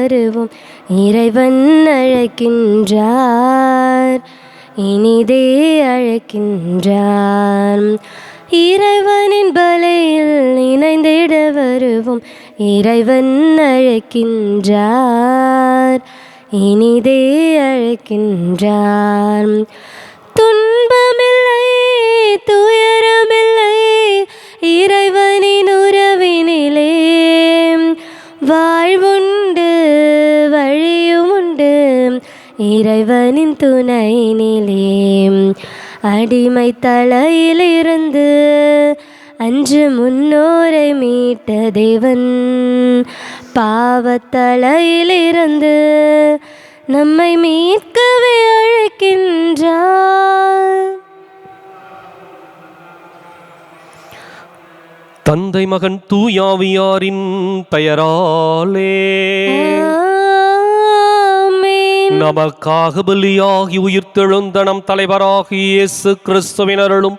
வருவோம். இறைவன் அழைக்கின்றார், இனிதே அழைக்கின்றார். இறைவனின் பலியில் இணைந்திட வருவோம். இறைவன் அழைக்கின்றார், இனிதே அழைக்கின்றார். துன்பமில்லை, துயரமில்லை, இறைவனின் உறவினிலே வாழ்வுண்டு, வழியும் உண்டு. இறைவனின் துணையினிலே அடிமை தலையிலிருந்து அன்று முன்னோரை மீட்ட தேவன் பாவத்தலையிலிருந்து நம்மை மீட்கவே அழைக்கின்றார். தந்தை மகன் தூயாவியாரின் பெயராலே நமக்காக பலியாகி உயிர்த்தெழுந்த நம் தலைவராகி இயேசு கிறிஸ்துவின் அருளும்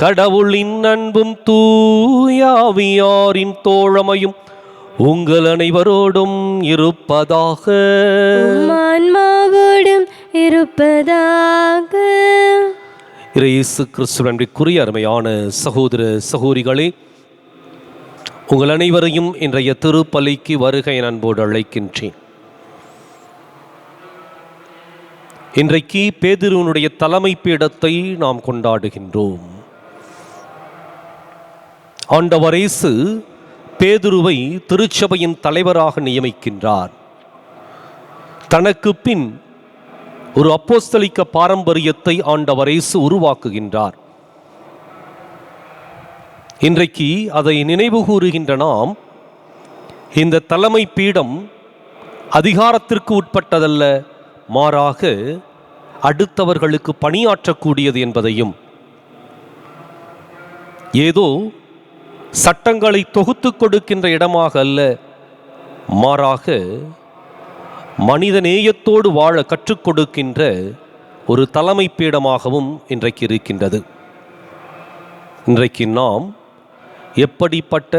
கடவுளின் அன்பும் தூயாவியாரின் தோழமையும் உங்கள் அனைவரோடும் இருப்பதாக. ஆன்மாவோடும் இருப்பதாக. இயேசு கிறிஸ்து நன்றிக்குரிய அருமையான சகோதர சகோதரிகளே, உங்கள் அனைவரையும் இன்றைய திருப்பலிக்கு வருகை அன்போடு அழைக்கின்றேன். இன்றைக்கு பேதுருவினுடைய தலைமை பீடத்தை நாம் கொண்டாடுகின்றோம். ஆண்டவர் இயேசு பேதுருவை திருச்சபையின் தலைவராக நியமிக்கின்றார். தனக்கு பின் ஒரு அப்போஸ்தலிக்க பாரம்பரியத்தை ஆண்டவர் இயேசு உருவாக்குகின்றார். இன்றைக்கு அதை நினைவு கூறுகின்ற நாம், இந்த தலைமை பீடம் அதிகாரத்திற்கு உட்பட்டதல்ல, மாறாக அடுத்தவர்களுக்கு பணியாற்றக்கூடியது என்பதையும், ஏதோ சட்டங்களை தொகுத்து கொடுக்கின்ற இடமாக அல்ல, மாறாக மனித நேயத்தோடு வாழ கற்றுக் கொடுக்கின்ற ஒரு தலைமை பீடமாகவும் இன்றைக்கு இருக்கின்றது. இன்றைக்கு நாம் எப்படிப்பட்ட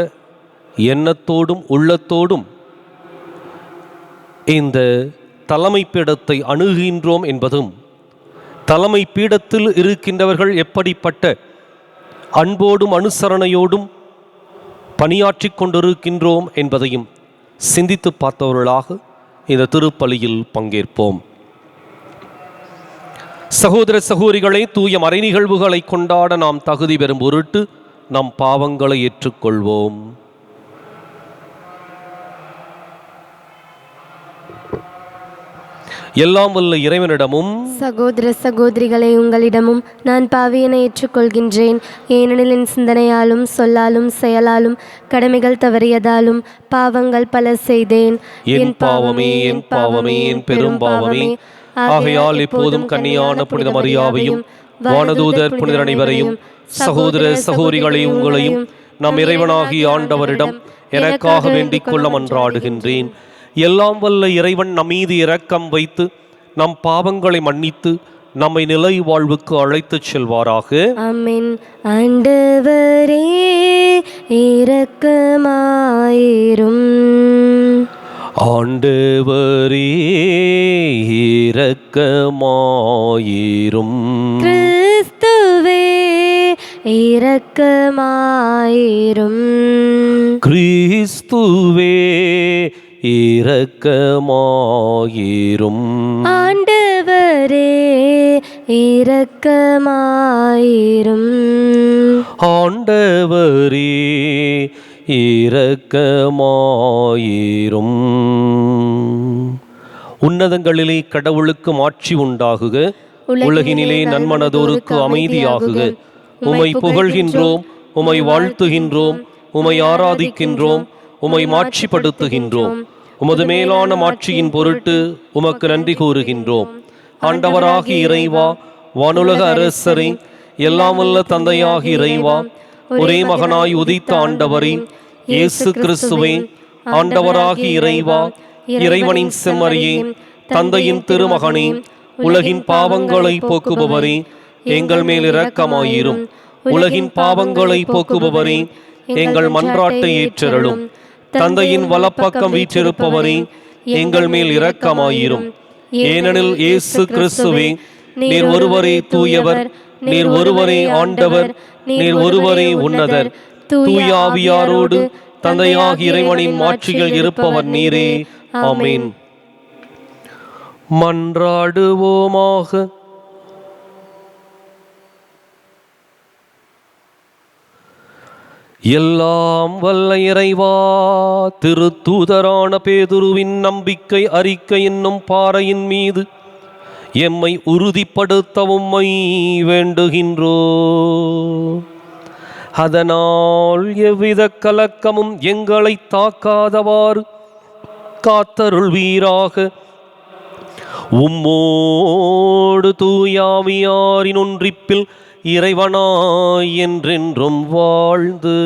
எண்ணத்தோடும் உள்ளத்தோடும் இந்த தலைமை பீடத்தை அணுகுகின்றோம் என்பதும், தலைமை பீடத்தில் இருக்கின்றவர்கள் எப்படிப்பட்ட அன்போடும் அனுசரணையோடும் பணியாற்றி கொண்டிருக்கின்றோம் என்பதையும் சிந்தித்து பார்த்தவர்களாக இந்த திருப்பலியில் பங்கேற்போம். சகோதர சகோதரிகளை, தூய மறை நிகழ்வுகளை கொண்டாட நாம் தகுதி பெறும் பொருட்டு நம் பாவங்களை ஏற்றுக்கொள்வோம். எல்லாம் வல்ல இறைவனிடமும் சகோதர சகோதரிகளை உங்களிடமும் நான் பாவியனை ஏற்றுக்கொள்கின்றேன். ஏனெனில் என் சிந்தனையாலும் சொல்லாலும் செயலாலும் கடமைகள் தவறியதாலும் பாவங்கள் பல செய்தேன். என் பாவமே, என் பாவமே, என் பெரும் பாவமே. ஆகையால் இப்போதும் கன்னியான புனித மரியாவையும் வானதூதர் புனிதர் அனைவரையும் சகோதர சகோதரிகளை உங்களையும் நம் இறைவனாகிய ஆண்டவரிடம் எனக்காக வேண்டிக் கொள்ள மன்றாடுகின்றேன். எல்லாம் வல்ல இறைவன் நம் மீது இரக்கம் வைத்து நம் பாவங்களை மன்னித்து நம்மை நிலை வாழ்வுக்கு அழைத்துச் செல்வாராக. ஆமென். ஆண்டவரே இரக்கமாயிரும். ஆண்டவரே இரக்கமாயிரும். கிறிஸ்துவே இரக்கமாயிரும். கிறிஸ்துவே இரக்கமாயிரும். ஆண்டவரே இரக்கமாயிரும். ஆண்டவரே இரக்கமாயிரும். உன்னதங்களிலே கடவுளுக்கு மாட்சி உண்டாகுக, உலகினிலே நன்மனதோருக்கு அமைதியாகுக. உமை புகழ்கின்றோம், உமை வாழ்த்துகின்றோம், உமை ஆராதிக்கின்றோம், உமை மாட்சிப்படுத்துகின்றோம். உமது மேலான மாட்சியின் பொருட்டு உமக்கு நன்றி கூறுகின்றோம். ஆண்டவராகி இறைவா, வானுலக அரசரே, எல்லாம் வல்ல தந்தையாகி இறைவா, ஒரே மகனாய் உதித்த ஆண்டவரே இயேசு கிறிஸ்துவே, ஆண்டவராகி இறைவா, இறைவனின் செம்மறியே, தந்தையின் திருமகனே, உலகின் பாவங்களை போக்குபவரே, எங்கள் மேல் இரக்கமாயிரும். உலகின் பாவங்களை போக்குபவரே, எங்கள் மன்றாட்டை ஏற்றருளும். தந்தையின் வலப்பக்கம் வீற்றிருப்பவரே, எங்கள் மேல் இரக்கமாயிரும். ஏனெனில் இயேசு கிறிஸ்துவே, நீர் ஒருவரே தூயவர், நீர் ஒருவரே ஆண்டவர், நீர் ஒருவரே உன்னதர். தூய ஆவியாரோடு தந்தையாகிய இறைவனின் மாட்சிகள் இருப்பவர் நீரே. ஆமென். மன்றாடுவோமாக. எல்லாம் வல்ல இறைவா, திருத்தூதரான பேதுருவின் நம்பிக்கை அறிக்கை என்னும் பாறையின் மீது எம்மை உறுதிப்படுத்த உம்மை வேண்டுகின்றோ. அதனால் எவ்வித கலக்கமும் எங்களை தாக்காதவாறு காத்தருள்வீராக. உம்மோடு தூயாவியாரின் ஒன்றிப்பில் இறைவனாய் என்றென்றும் வாழ்ந்து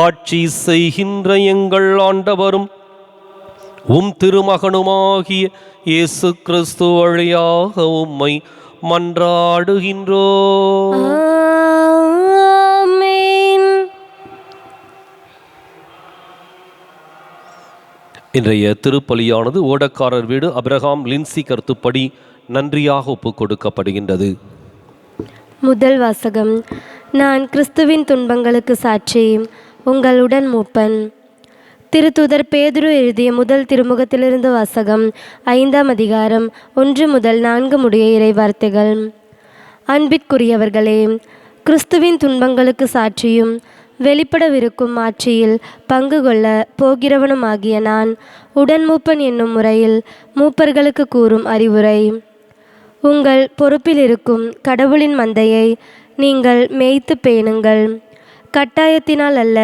ஆட்சி செய்கின்ற எங்கள் ஆண்டவரும் உம் திருமகனுமாகிய இயேசு கிறிஸ்து வழியாக உம்மை மன்றாடுகின்றோ. ஆமென். இன்றைய திருப்பலியானது ஓடக்காரர் வீடு அபிரகாம் லின்சி கருத்துப்படி நன்றியாக ஒப்புக் கொடுக்கப்படுகின்றது. முதல் வாசகம். நான் கிறிஸ்துவின் துன்பங்களுக்கு சாட்சி, உங்களுடன் மூப்பன். திருத்தூதர் பேதுரு எழுதிய முதல் திருமுகத்திலிருந்து வாசகம். 5ஆம் அதிகாரம் 1 முதல் 4 முடிய இறை வார்த்தைகள். அன்பிற்குரியவர்களே, கிறிஸ்துவின் துன்பங்களுக்கு சாட்சியும் வெளிப்படவிருக்கும் ஆட்சியில் பங்கு கொள்ள போகிறவனுமாகிய நான் உடன் மூப்பன் என்னும் முறையில் மூப்பர்களுக்கு கூறும் அறிவுரை. உங்கள் பொறுப்பில் இருக்கும் கடவுளின் மந்தையை நீங்கள் மேய்த்து பேணுங்கள். கட்டாயத்தினால் அல்ல,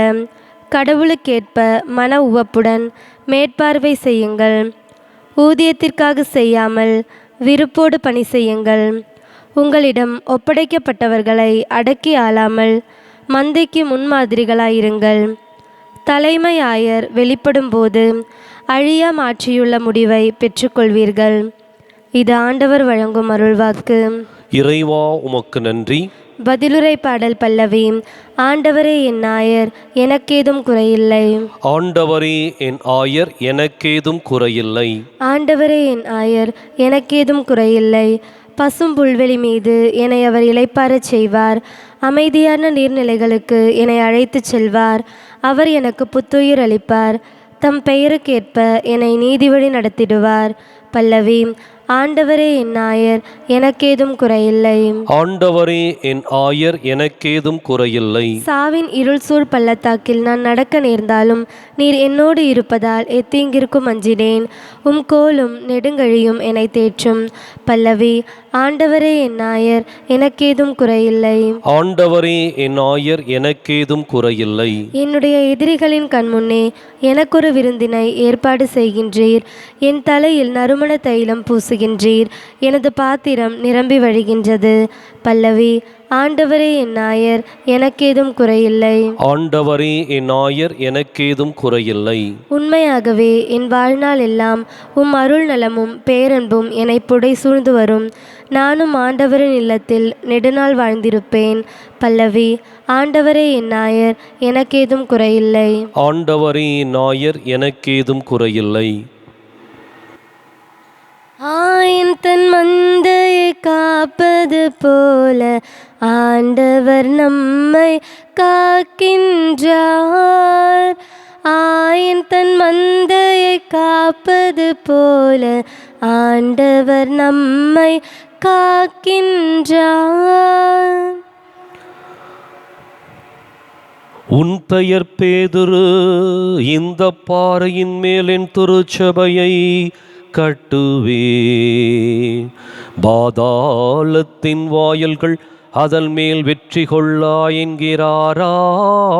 கடவுளுக்கேற்ப மன உவப்புடன் மேற்பார்வை செய்யுங்கள். ஊதியத்திற்காக செய்யாமல் விருப்போடு பணி செய்யுங்கள். உங்களிடம் ஒப்படைக்கப்பட்டவர்களை அடக்கி ஆளாமல் மந்தைக்கு முன்மாதிரிகளாயிருங்கள். தலைமை ஆயர் வெளிப்படும் போது அழியா மாற்றியுள்ள முடிவை பெற்றுக்கொள்வீர்கள். இது ஆண்டவர் வழங்கும் அருள்வாக்கு. இறைவா உமக்கு நன்றி. பதிலுரை பாடல் பல்லவி. ஆண்டவரே என் ஆயர், எனக்கேதும் குறையில்லை. ஆண்டவரே என் ஆயர், எனக்கேதும் குறையில்லை. ஆண்டவரே என் ஆயர், எனக்கேதும் குறையில்லை. பசும் புல்வெளி மீது என்னை அவர் இளைப்பாறச் செய்வார். அமைதியான நீர்நிலைகளுக்கு என்னை அழைத்துச் செல்வார். அவர் எனக்கு புத்துயிர் அளிப்பார். தம் பெயருக்கேற்ப என்னை நீதி வழி நடத்திடுவார். பல்லவி. ஆண்டவரே என் ஆயர், எனக்கேதும் குறையில்லை. ஆண்டவரே என் ஆயர், எனக்கேதும் குறையில்லை. சாவின் இருள் சூழ் பள்ளத்தாக்கில் நான் நடக்க நேர்ந்தாலும் நீர் என்னோடு இருப்பதால் எத்தீங்கிற்கும் அஞ்சினேன். உம் கோலும் நெடுங்கழியும் என்னை தேற்றும். பல்லவி. ஆண்டவரே என் ஆயர், எனக்கேதும் குறையில்லை. ஆண்டவரே என் ஆயர், எனக்கேதும் குறையில்லை. என்னுடைய எதிரிகளின் கண்முன்னே எனக்கொரு விருந்தினை ஏற்பாடு செய்கின்றீர். என் தலையில் நறுமண தைலம் பூசுகின்றீர். எனது பாத்திரம் நிரம்பி வழிகின்றது. பல்லவி. ஆண்டவரே என் ஆயர், எனக்கேதும் குறையில்லை. ஆண்டவரே என் ஆயர், எனக்கேதும் குறையில்லை. உண்மையாகவே என் வாழ்நாள் எல்லாம் உம் அருள் நலமும் பேரன்பும் என்னை புடை சூழ்ந்து வரும். நானும் ஆண்டவரின் இல்லத்தில் நெடுநாள் வாழ்ந்திருப்பேன். பல்லவி. ஆண்டவரே என் ஆயர், எனக்கேதும் குறையில்லை. ஆண்டவரே என் ஆயர், எனக்கேதும் குறையில்லை. ஆயன் தன் மந்தையை காப்பது போல ஆண்டவர் நம்மை காக்கின்றார். ஆயன் தன் மந்தையை காப்பது போல ஆண்டவர் நம்மை காக்கின்றார். உன் பெயர் பேதுரு, இந்த பாறையின் மேல் என் திருச்சபையை கட்டுவே. பாதாளத்தின் வாயில்கள் அதன் மேல் வெற்றி கொள்ளா என்கிறார்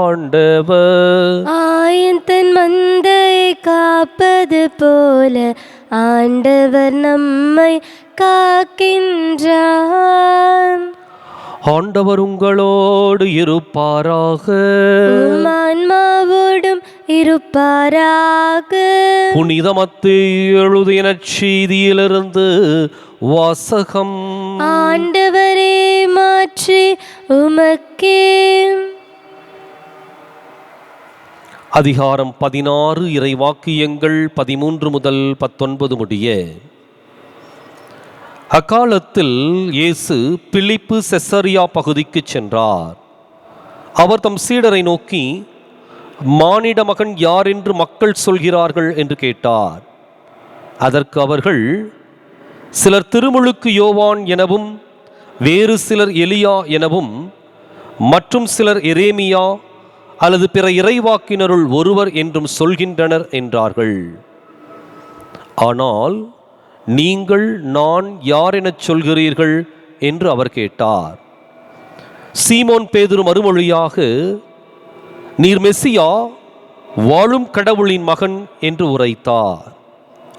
ஆண்டவர். ஆயன் தன் மந்தையை காப்பது போல ஆண்டவர் நம்மை காக்கின்றார். ஆண்டவர் உங்களோடு இருப்பாராக. உம் ஆன்மாவோடும் இருப்பாராக. புனித மத்தேயு எழுதிய நற்செய்தியிலிருந்து வாசகம். ஆண்டவரே, மாற்றி உமக்கே. அதிகாரம் 16 இறைவாக்கியங்கள் 13 முதல் 19 முடிய. அக்காலத்தில் இயேசு பிலிப்பு செசரியா பகுதிக்கு சென்றார். அவர் தம் சீடரை நோக்கி, மானிட மகன் யார் என்று மக்கள் சொல்கிறார்கள் என்று கேட்டார். அதற்கு அவர்கள், சிலர் திருமுழுக்கு யோவான் எனவும், வேறு சிலர் எலியா எனவும், மற்றும் சிலர் எரேமியா அல்லது பிற இறைவாக்கினருள் ஒருவர் என்றும் சொல்கின்றனர் என்றார்கள். ஆனால் நீங்கள் நான் யார் எனச் சொல்கிறீர்கள் என்று அவர் கேட்டார். சீமோன் பேதுரு மறுமொழியாக, நீர் மெசியா, வாழும் கடவுளின் மகன் என்று உரைத்தார்.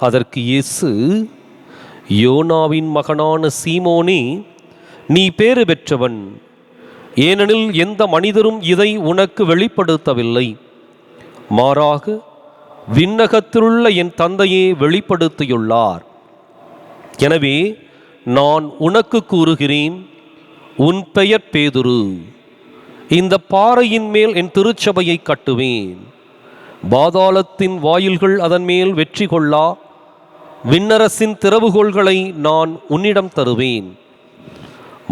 அதற்கு இயேசு, யோனாவின் மகனான சீமோனே, நீ பேறு பெற்றவன். ஏனெனில் எந்த மனிதரும் இதை உனக்கு வெளிப்படுத்தவில்லை, மாறாக விண்ணகத்திலுள்ள என் தந்தையே வெளிப்படுத்தியுள்ளார். எனவே நான் உனக்கு கூறுகிறேன், உன் பெயர் பேதுரு. இந்த பாறையின் மேல் என் திருச்சபையை கட்டுவேன். பாதாளத்தின் வாயில்கள் அதன் மேல் வெற்றி கொள்ளா. விண்ணரசின் திறவுகோல்களை நான் உன்னிடம் தருவேன்.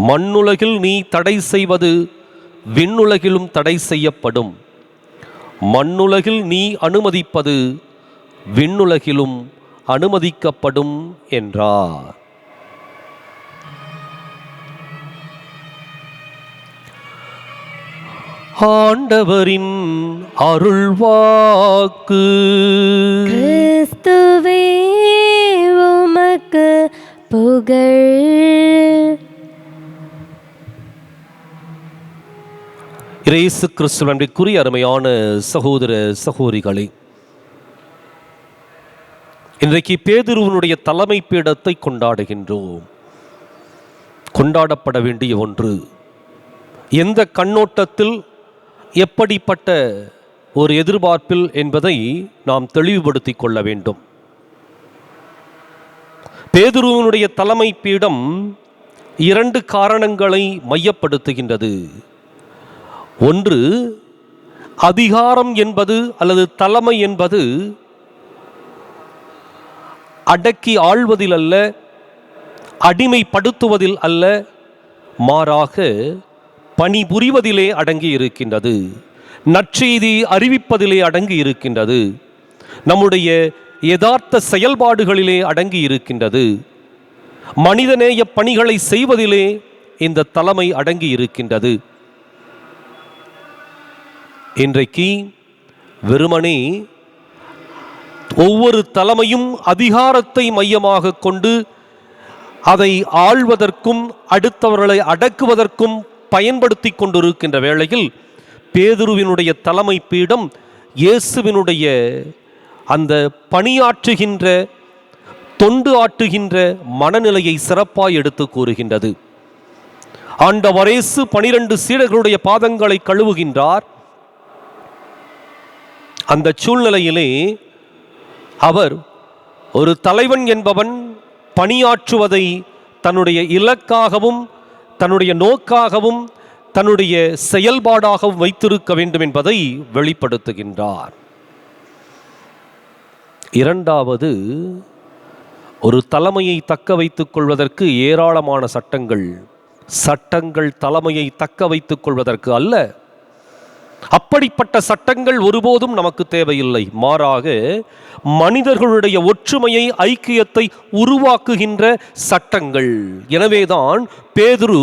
மண்ணுலகில் நீ தடை செய்வது விண்ணுலகிலும் தடை செய்யப்படும். மண்ணுலகில் நீ அனுமதிப்பது விண்ணுலகிலும் அனுமதிக்கப்படும் என்றார். ஆண்டவரின் அருள்வாக்கு. கிறிஸ்துவே உமக்கு புகழ். இயேசு கிறிஸ்துவின் அன்பிற்குரிய அருமையான சகோதர சகோதரிகளே, இன்றைக்கு பேதுருவினுடைய தலைமை பீடத்தை கொண்டாடுகின்றோம். கொண்டாடப்பட வேண்டிய ஒன்று. எந்த கண்ணோட்டத்தில், எப்படிப்பட்ட ஒரு எதிர்பார்ப்பில் என்பதை நாம் தெளிவுபடுத்திக் கொள்ள வேண்டும். பேதுருவினுடைய தலைமை பீடம் 2 காரணங்களை மையப்படுத்துகின்றது. ஒன்று, அதிகாரம் என்பது அல்லது தலைமை என்பது அடக்கி ஆள்வதில் அல்ல, அடிமைப்படுத்துவதில் அல்ல, மாறாக பணிபுரிவதிலே அடங்கி இருக்கின்றது. நற்செய்தி அறிவிப்பதிலே அடங்கி இருக்கின்றது. நம்முடைய யதார்த்த செயல்பாடுகளிலே அடங்கி இருக்கின்றது. மனிதநேய பணிகளை செய்வதிலே இந்த தலைமை அடங்கி இருக்கின்றது. இன்றைக்கு வெறுமனே ஒவ்வொரு தலைமையும் அதிகாரத்தை மையமாக கொண்டு அதை ஆள்வதற்கும் அடுத்தவர்களை அடக்குவதற்கும் பயன்படுத்தி கொண்டிருக்கின்ற வேளையில், பேதுருவினுடைய தலைமை பீடம் இயேசுவினுடைய அந்த பணியாற்றுகின்ற, தொண்டு ஆற்றுகின்ற மனநிலையை சிறப்பாய் எடுத்து கூறுகின்றது. ஆண்டவர் இயேசு 12 சீடர்களுடைய பாதங்களை கழுவுகின்றார். அந்த சூழ்நிலையிலே அவர், ஒரு தலைவன் என்பவன் பணியாற்றுவதை தன்னுடைய இலக்காகவும் தன்னுடைய நோக்காகவும் தன்னுடைய செயல்பாடாகவும் வைத்திருக்க வேண்டும் என்பதை வெளிப்படுத்துகின்றார். இரண்டாவது, ஒரு தலைமையை தக்க வைத்துக் கொள்வதற்கு ஏராளமான சட்டங்கள் தலைமையை தக்க வைத்துக் கொள்வதற்கு அல்ல. அப்படிப்பட்ட சட்டங்கள் ஒருபோதும் நமக்கு தேவையில்லை. மாறாக மனிதர்களுடைய ஒற்றுமையை, ஐக்கியத்தை உருவாக்குகின்ற சட்டங்கள். எனவேதான் பேதுரு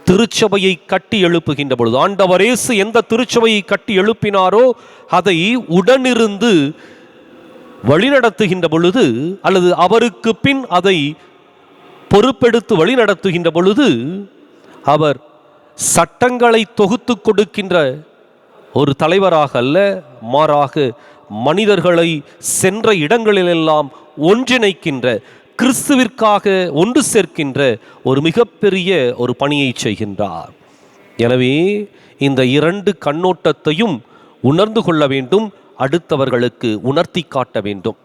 திருச்சபையை கட்டி எழுப்புகின்ற பொழுது, ஆண்டவர் இயேசு எந்த திருச்சபையை கட்டி எழுப்பினாரோ அதை உடனிருந்து வழிநடத்துகின்ற பொழுது, அல்லது அவருக்கு பின் அதை பொறுப்பெடுத்து வழிநடத்துகின்ற பொழுது, அவர் சட்டங்களை தொகுத்து கொடுக்கின்ற ஒரு தலைவராக அல்ல, மாறாக மனிதர்களை சென்ற இடங்களிலெல்லாம் ஒன்றிணைக்கின்ற, கிறிஸ்துவிற்காக ஒன்று சேர்க்கின்ற ஒரு மிகப்பெரிய ஒரு பணியை செய்கின்றார். எனவே இந்த 2 கண்ணோட்டத்தையும் உணர்ந்து கொள்ள வேண்டும், அடுத்தவர்களுக்கு உணர்த்தி காட்ட வேண்டும்.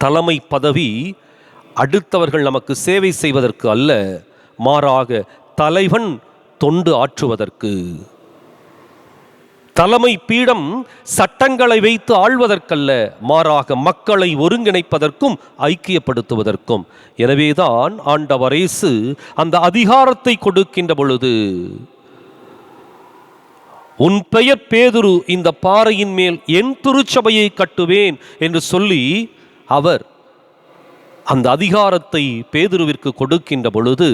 தலைமை பதவி அடுத்தவர்கள் நமக்கு சேவை செய்வதற்கு அல்ல, மாறாக தலைவன் தொண்டு ஆற்றுவதற்கு. தலைமை பீடம் சட்டங்களை வைத்து ஆள்வதற்கல்ல, மாறாக மக்களை ஒருங்கிணைப்பதற்கும் ஐக்கியப்படுத்துவதற்கும். எனவேதான் ஆண்டவர் இயேசு அந்த அதிகாரத்தை கொடுக்கின்ற பொழுது, உன் பெயர் பேதுரு, இந்த பாறையின் மேல் என் திருச்சபையை கட்டுவேன் என்று சொல்லி அவர் அந்த அதிகாரத்தை பேதுருவிற்கு கொடுக்கின்ற பொழுது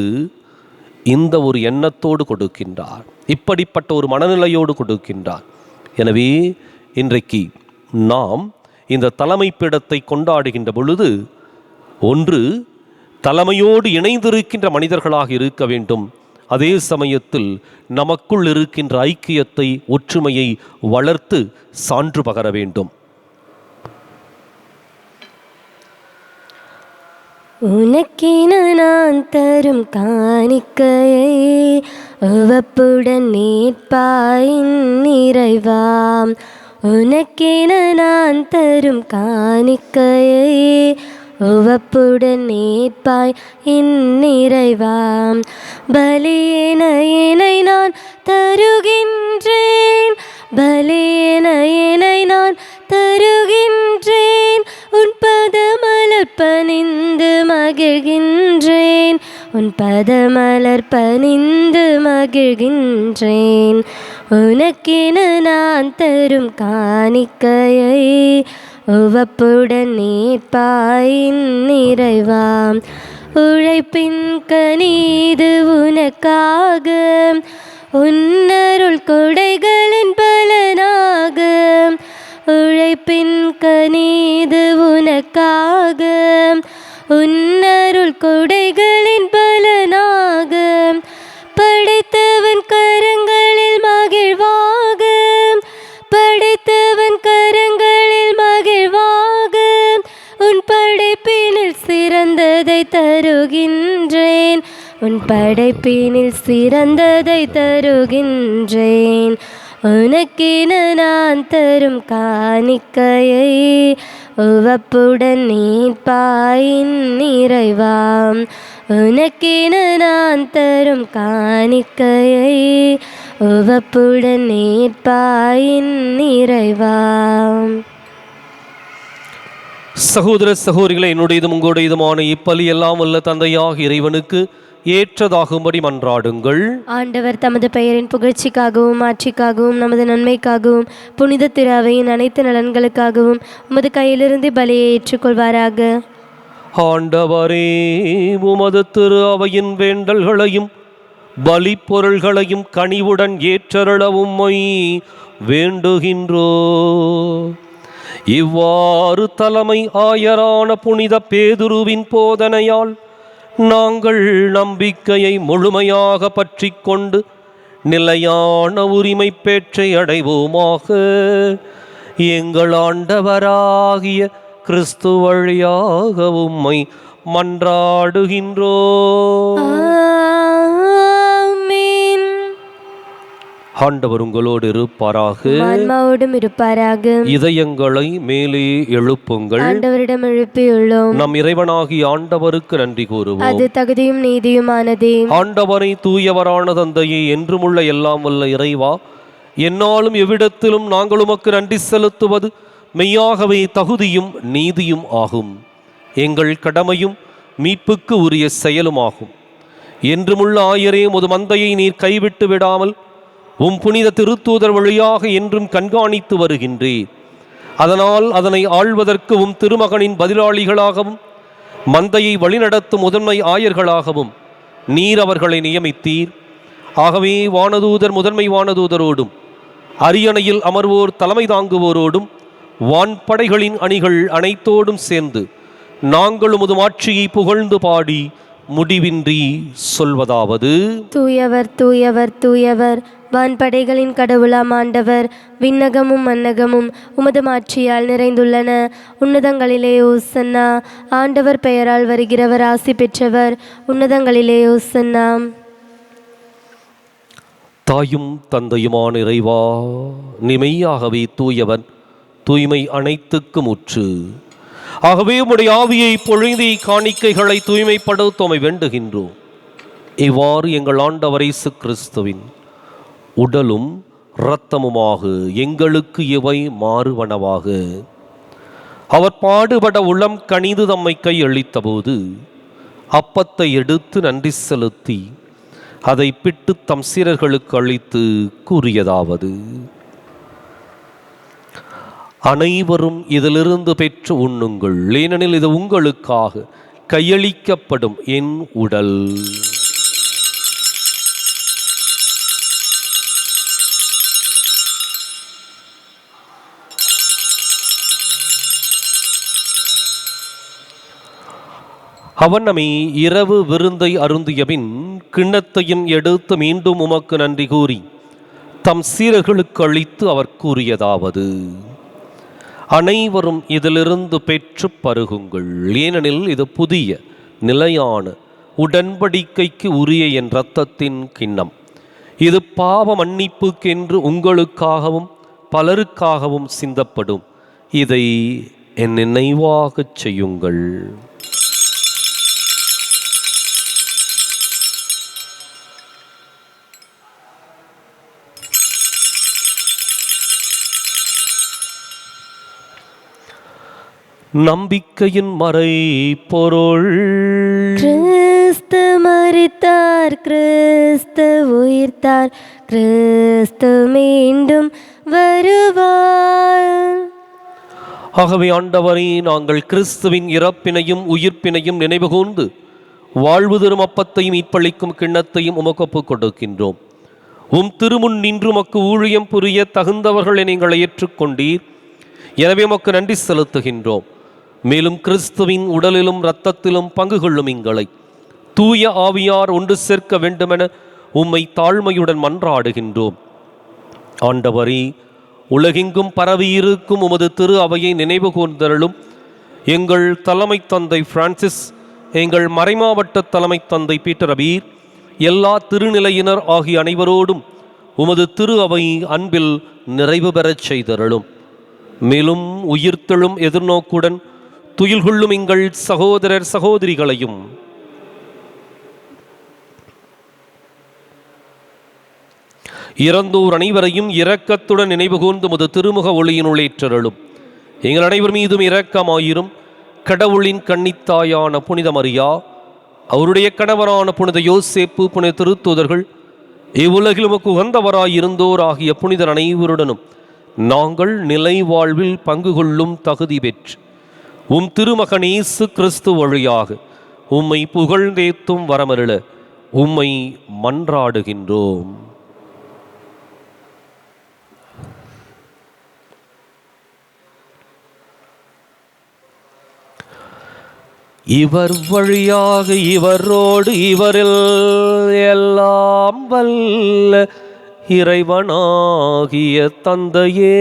இந்த ஒரு எண்ணத்தோடு கொடுக்கின்றார், இப்படிப்பட்ட ஒரு மனநிலையோடு கொடுக்கின்றார். எனவே இன்றைக்கு நாம் இந்த தலைமை பீடத்தை கொண்டாடுகின்ற பொழுது, ஒன்று தலைமையோடு இணைந்திருக்கின்ற மனிதர்களாக இருக்க வேண்டும். அதே சமயத்தில் நமக்குள் இருக்கின்ற ஐக்கியத்தை, ஒற்றுமையை வளர்த்து சான்று பகர வேண்டும். உனக்கென நான் தரும் காணிக்கையை உவப்புடன் நீட்பாயின் நிறைவாம். உனக்கென நான் தரும் காணிக்கையை உவப்புடன் நீட்பாய் இந்நிறைவாம். பலியென என்னை நான் தருகின்றேன், பலியென என்னை நான் தருகின்றேன். உன் பதமலர் பணிந்து மகிழ்கின்றேன், உன் பதமலர் பணிந்து மகிழ்கின்றேன். உனக்கென நான் தரும் காணிக்கையை உவப்புடன் நீட்பாயின் நிறைவாம். உழைப்பின் கனிது உனக்காக, உன்னருள் கொடைகளின் பலனாக. உழைப்பின் கனிது உனக்காக, உன்னருள் கொடைகளின் பலனாக. படைத்தவன் கரங்களில் மகிழ்வாக, படைத்தவன் கரங்களில் மகிழ்வாக. உன் படைப்பினில் சிறந்ததை தருகின்றேன், உன் படைப்பினில் சிறந்ததை தருகின்றேன். உனக்கென நான் தரும் காணிக்கையை உவப்புடன் நீட்பாயின் நிறைவாம். உனக்கென நான் தரும் காணிக்கையை உவப்புடன் நீட்பாயின் நிறைவாம். சகோதர சகோதரிகளை, என்னுடையதும் உங்களுடையதுமான இப்பலி எல்லாம் வல்ல தந்தையாக இறைவனுக்கு ஏற்றதாகும்படி மன்றாடுங்கள். ஆண்டவர் தமது பெயரின் புகழ்ச்சிக்காகவும் ஆட்சிக்காகவும் நமது நன்மைக்காகவும் புனித திராவையின் அனைத்து நலன்களுக்காகவும் உமது கையிலிருந்து பலியை ஏற்றுக்கொள்வாராக. ஆண்டவரே, உமது திரு அவையின் வேண்டல்களையும் பலி பொருள்களையும் கனிவுடன் ஏற்றருள உம்மை வேண்டுகின்றோ. இவ்வாறு தலைமை ஆயரான புனித பேதுருவின் போதனையால் நாங்கள் நம்பிக்கையை முழுமையாக பற்றி கொண்டு நிலையான உரிமை பேற்றை அடைவோமாக. எங்கள் ஆண்டவராகிய கிறிஸ்து வழியாக உம்மை மன்றாடுகின்றோம். ஆண்டவர் உங்களோடு இருப்பாராக, ஆன்மாவோடும் இருப்பாராக. இதயங்களை மேலே எழுப்புங்கள். ஆண்டவரிடம் எழுப்பியுள்ளோம். நம் இறைவனாகிய ஆண்டவருக்கு நன்றி கூறுவோம். அது தகுதியும் நீதியுமானதே. ஆண்டவரை தூயவரான தந்தையே, என்றுமுள்ள எல்லாம் வல்ல இறைவா, என்னாலும் எவ்விடத்திலும் நாங்கள் உமக்கு நன்றி செலுத்துவது மெய்யாகவே தகுதியும் நீதியும் ஆகும். எங்கள் கடமையும் மீட்புக்கு உரிய செயலுமாகும். என்றுமுள்ள ஆயரே, முது மந்தையை நீர் கைவிட்டு விடாமல் உம் புனித திருத்தூதர் வழியாக என்றும் கண்காணித்து வருகின்றீர். அதனால் அதனை ஆள்வதற்கு உம் திருமகனின் பதிலாளிகளாகவும் மந்தையை வழிநடத்தும் முதன்மை ஆயர்களாகவும் நீர் அவர்களை நியமித்தீர். ஆகவே வானதூதர் முதன்மை வானதூதரோடும் அரியணையில் அமர்வோர் தலைமை தாங்குவோரோடும் வான்படைகளின் அணிகள் அனைத்தோடும் சேர்ந்து நாங்கள் உமது ஆட்சியை புகழ்ந்து பாடி முடிவின்றி சொல்வதாவது: தூயவர் தூயவர் தூயவர், வான்படைகளின் கடவுளாம் ஆண்டவர். விண்ணகமும் மன்னகமும் உமது மாட்சியால் நிறைந்துள்ளன. உன்னதங்களிலே ஓசன்னா. ஆண்டவர் பெயரால் வருகிறவர் ஆசி பெற்றவர். உன்னதங்களிலே ஓசன்னா. தாயும் தந்தையுமான இறைவா, நிமையாகவே தூயவர், தூய்மை அனைத்துக்கும் உற்று. ஆகவே உம்முடைய ஆவியை பொழிந்தி காணிக்கைகளை தூய்மைப்படுத்த வேண்டுகின்றோம். இவ்வாறு எங்கள் ஆண்டவர் இயேசு கிறிஸ்துவின் உடலும் இரத்தமுமாக எங்களுக்கு இவை மாறுவனவாக. அவர் பாடுபட உளம் கனிந்து தம்மை கையளித்தபோது அப்பத்தை எடுத்து நன்றி செலுத்தி அதை பிட்டு தம் சீரர்களுக்கு அளித்து கூறியதாவது: அனைவரும் இதிலிருந்து பெற்று உண்ணுங்கள், ஏனெனில் இது உங்களுக்காக கையளிக்கப்படும் என் உடல். அவன் நம்மை இரவு விருந்தை அருந்தியபின் கிண்ணத்தையும் எடுத்து மீண்டும் உமக்கு நன்றி கூறி தம் சீரர்களுக்கு அளித்து அவர் கூறியதாவது: அனைவரும் இதிலிருந்து பெற்று பருகுங்கள், ஏனெனில் இது புதிய நிலையான உடன்படிக்கைக்கு உரிய என் இரத்தத்தின் கிண்ணம். இது பாவ மன்னிப்புக்கென்று உங்களுக்காகவும் பலருக்காகவும் சிந்தப்படும். இதை என் நினைவாகச் செய்யுங்கள். நம்பிக்கையின் மறை பொருள். கிறிஸ்து மரித்தார், கிறிஸ்து உயிர்த்தார், கிறிஸ்து மீண்டும் வருவார். ஆகவே ஆண்டவரே, நாங்கள் கிறிஸ்துவின் இறப்பினையும் உயிர்ப்பினையும் நினைவு கூர்ந்து வாழ்வு தரும் அப்பத்தையும் மீட்பளிக்கும் கிண்ணத்தையும் உமக்கு ஒப்புக் கொடுக்கின்றோம். உம் திருமுன் நின்று உமக்கு ஊழியம் புரிய தகுந்தவர்களை நீங்கள் ஏற்றுக்கொண்டீர். எனவே உமக்கு நன்றி செலுத்துகின்றோம். மேலும் கிறிஸ்துவின் உடலிலும் இரத்தத்திலும் பங்கு கொள்ளும் எங்களை தூய ஆவியார் ஒன்று சேர்க்க வேண்டுமென உம்மை தாழ்மையுடன் மன்றாடுகின்றோம். ஆண்டவரே, உலகெங்கும் பரவியிருக்கும் உமது திரு அவையை நினைவு கூர்ந்தருளும். எங்கள் தலைமை தந்தை பிரான்சிஸ், எங்கள் மறைமாவட்ட தலைமை தந்தை பீட்டர் அபீர், எல்லா திருநிலையினர் ஆகிய அனைவரோடும் உமது திரு அவை அன்பில் நிறைவு பெறச் செய்தருளும். மேலும் உயிர்த்தெழும் எதிர்நோக்குடன் துயில் கொள்ளும் எங்கள் சகோதரர் சகோதரிகளையும் இறந்தோர் அனைவரையும் இரக்கத்துடன் நினைவு கூர்ந்து முது திருமுக ஒளியினுள் ஏற்றருளும். எங்கள் அனைவர் மீதும் இரக்கமாயிரும். கடவுளின் கன்னித்தாயான புனித மரியா, அவருடைய கணவரான புனித யோசேப்பு, புனித திருத்தூதர்கள், இவ்வுலகில் உமக்கு உகந்தவராயிருந்தோர் ஆகிய புனிதர் அனைவருடனும் நாங்கள் நிலை வாழ்வில் பங்கு கொள்ளும் தகுதி பெற்று உம் திருமகன் இயேசு கிறிஸ்து வழியாக உம்மை புகழ்ந்தேத்தும் வரமருள உம்மை மன்றாடுகின்றோம். இவர் வழியாக இவரோடு இவரில் எல்லாம் வல்ல இறைவனாகிய தந்தையே,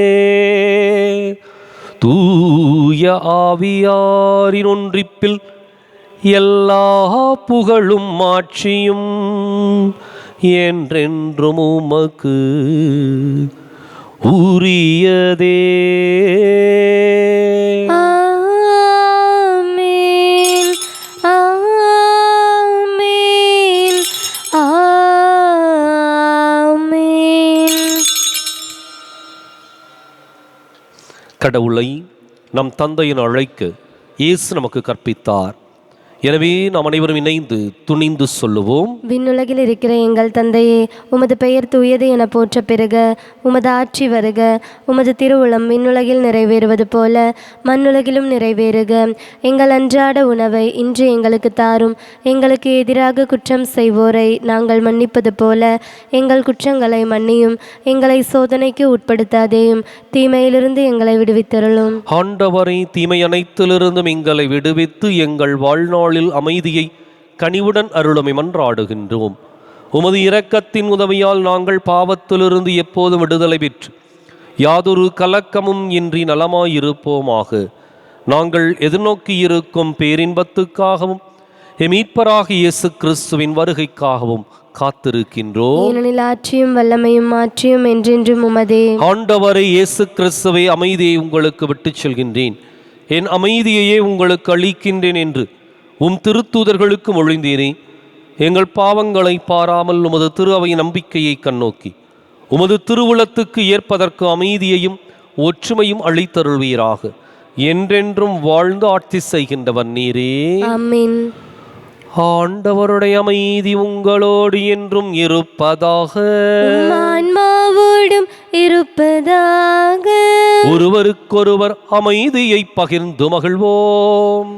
தூய ஆவியாரின் ஒன்றிப்பில் எல்லா புகழும் ஆட்சியும் என்றென்றும் உமக்கு உரியதே. ஆமென், ஆமென், ஆமென். கடவுளை நம் தந்தையின் அழைக்க இயேசு நமக்கு கற்பித்தார். எனவே நாம் அனைவரும் இணைந்து துணிந்து சொல்லுவோம்: விண்ணுலகில் இருக்கிற எங்கள் தந்தையே, உமது பெயர் தூயது என போற்ற பெறுக. உமது ஆட்சி வருக. உமது திருவுளம் விண்ணுலகில் நிறைவேறுவது போல மண்ணுலகிலும் நிறைவேறுக. எங்கள் அன்றாட உணவை இன்று எங்களுக்கு தாரும். எங்களுக்கு எதிராக குற்றம் செய்வோரை நாங்கள் மன்னிப்பது போல எங்கள் குற்றங்களை மன்னியும். எங்களை சோதனைக்கு உட்படுத்தாதேயும், தீமையிலிருந்து எங்களை விடுவித்தருளும். ஆண்டவரை, தீமை அனைத்திலிருந்தும் எங்களை விடுவித்து எங்கள் வாழ்நாளில் அமைதியை கனிவுடன் அருளுமை மன்றாடுகின்றோம். உமது இரக்கத்தின் உதவியால் நாங்கள் பாவத்திலிருந்து எப்போதும் விடுதலை பெற்று யாதொரு கலக்கமும் இன்றி நலமாயிருப்போமாக. நாங்கள் எதிர்நோக்கியிருக்கும் பேரின்பத்துக்காகவும் மீட்பராகிய இயேசு கிறிஸ்துவின் வருகைக்காகவும் காத்திருக்கின்றோம். ஏனெனில் ஆட்சியும் வல்லமையும் மாற்றியும் என்றென்றும் உமதே. ஆண்டவரை, இயேசு கிறிஸ்துவை, அமைதியை உங்களுக்கு விட்டுச் செல்கின்றேன், என் அமைதியையே உங்களுக்கு அளிக்கின்றேன் என்று உம் திருத்தூதர்களுக்கு மொழிந்தீரே. எங்கள் பாவங்களை பாராமல் உமது திரு அவை நம்பிக்கையை கண்ணோக்கி உமது திருவுளத்துக்கு ஏற்பதற்கு அமைதியையும் ஒற்றுமையும் அளித்தருள்வீராக. என்றென்றும் வாழ்ந்து ஆட்சி செய்கின்றவர் நீரே. ஆமென். ஆண்டவருடைய அமைதி உங்களோடு என்றும் இருப்பதாக. உம் ஆன்மாவோடும் இருப்பதாக. ஒருவருக்கொருவர் அமைதியை பகிர்ந்து மகிழ்வோம்.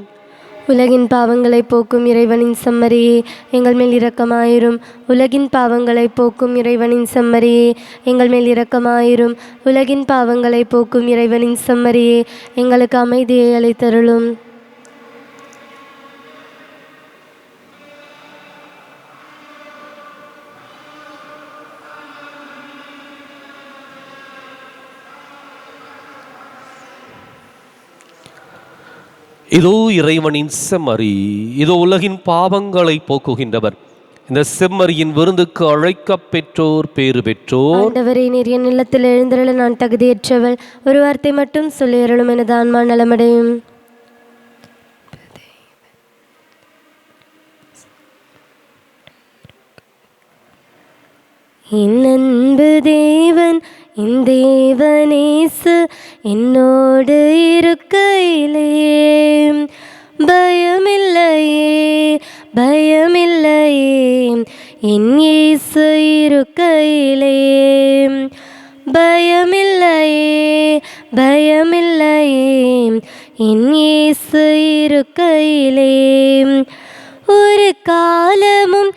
உலகின் பாவங்களை போக்கும் இறைவனின் செம்மறியே, எங்கள் மேல் இரக்கமாயிரும். உலகின் பாவங்களை போக்கும் இறைவனின் செம்மறியே, எங்கள் மேல் இரக்கமாயிரும். உலகின் பாவங்களை போக்கும் இறைவனின் செம்மறியே, எங்களுக்கு அமைதியை அளித்தருளும். இதோ இறைவனின் செம்மறி, இதோ உலகின் பாவங்களை போக்குகின்றவர். இந்த செம்மறியின் விருந்துக்கு அழைக்கப் பெற்றோர் பேறு பெற்றோர். ஆண்டவரே, நீர் என் இல்லத்தில் எழுந்தருள நான் தகுதியற்றவள். ஒரு வார்த்தை மட்டும் சொல்லி அருளும், எனது ஆன்மா நலமடையும். என் அன்பு தேவன், என் தேவனேசு என்னோடு இருக்கையிலே பயமில்லையே, பயமில்லையே. என் இயேசு இருக்கையிலே பயமில்லையே, பயமில்லையே. என் இயேசு இருக்கையிலே ஒரு காலமும்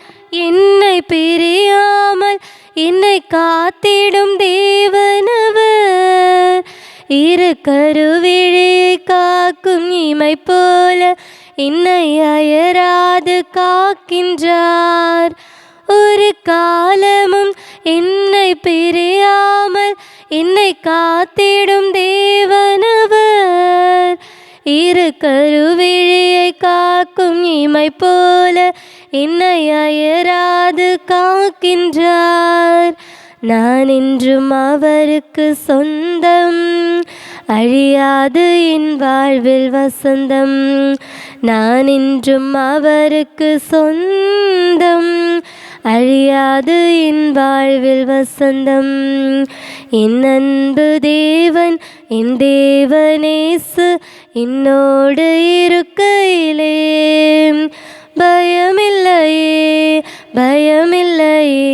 என்னை பிரியாமல் என்னை காத்திடும் தேவனவர். இரு கருவிழியை காக்கும் இமை போல என்னை அயராது காக்கின்றார். ஒரு காலமும் என்னை பிரியாமல் என்னை காத்திடும் தேவனவர். இரு கருவிழியை காக்கும் இமை போல என்னை அயராது காக்கின்றார். நான் என்றும் அவருக்கு சொந்தம், அழியாது என் வாழ்வில் வசந்தம். நான் என்றும் அவருக்கு சொந்தம், அழியாது என் வாழ்வில் வசந்தம். என் அன்பு தேவன், என் தேவனேசு என்னோடு இருக்கையிலே பயமில்லையே, பயமில்லையே.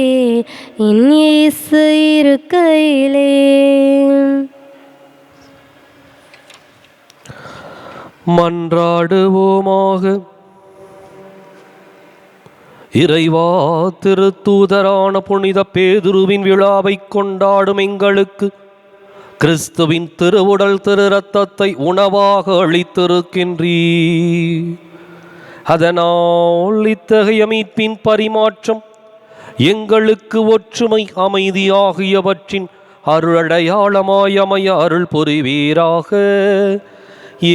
என் இயேசு இருக்கையிலே. மன்றாடுவோமாக. இறைவா, திருத்தூதரான புனித பேதுருவின் விழாவை கொண்டாடும் எங்களுக்கு கிறிஸ்துவின் திருவுடல் திரு இரத்தத்தை உணவாக அளித்திருக்கின்றீர். அதனால் இத்தகைய மீட்பின் பரிமாற்றம் எங்களுக்கு ஒற்றுமை, அமைதி ஆகியவற்றின் அருளடையாளமாய் அமைய அருள் புரிவீராக.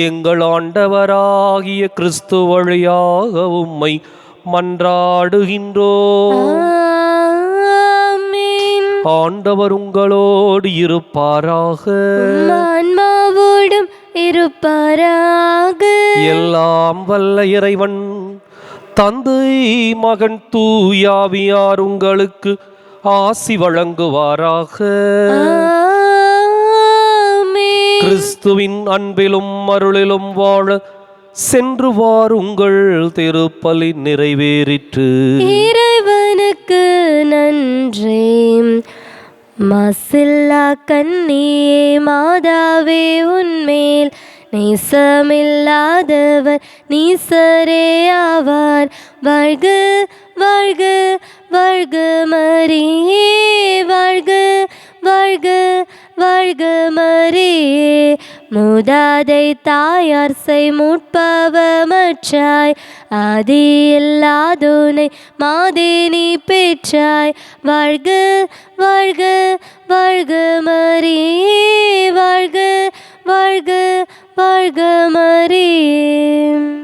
எங்கள் ஆண்டவராகிய கிறிஸ்து வழியாக உம்மை மன்றாடுகின்றோம். ஆண்டவர் உங்களோடு இருப்பாராக. ஆன்மாவோடும் இருப்பாராக. எல்லாம் வல்ல இறைவன் தந்தை, மகன், தூயாவியார் உங்களுக்கு ஆசி வழங்குவாராக. கிறிஸ்துவின் அன்பிலும் அருளிலும் வாழ சென்று வாருங்கள். திருப்பலி நிறைவேறிற்று. இறைவனுக்கு நன்றி. மாசில்லா கன்னியே மாதாவே, உன்மேல் நேசமில்லாதவர் நீசரே ஆவார். வாழ்க வாழ்க வாழ்க மரியே, வாழ்க வாழ்க வாழ்க மரியே. மூதாதை தாயார் செய் முற்பவமற்றாய், ஆதி இல்லாதோனை மாதேனி பெற்றாய். வாழ்க வாழ்க வாழ்க மரியே, வாழ்க வாழ்க வாழ்க மரியே.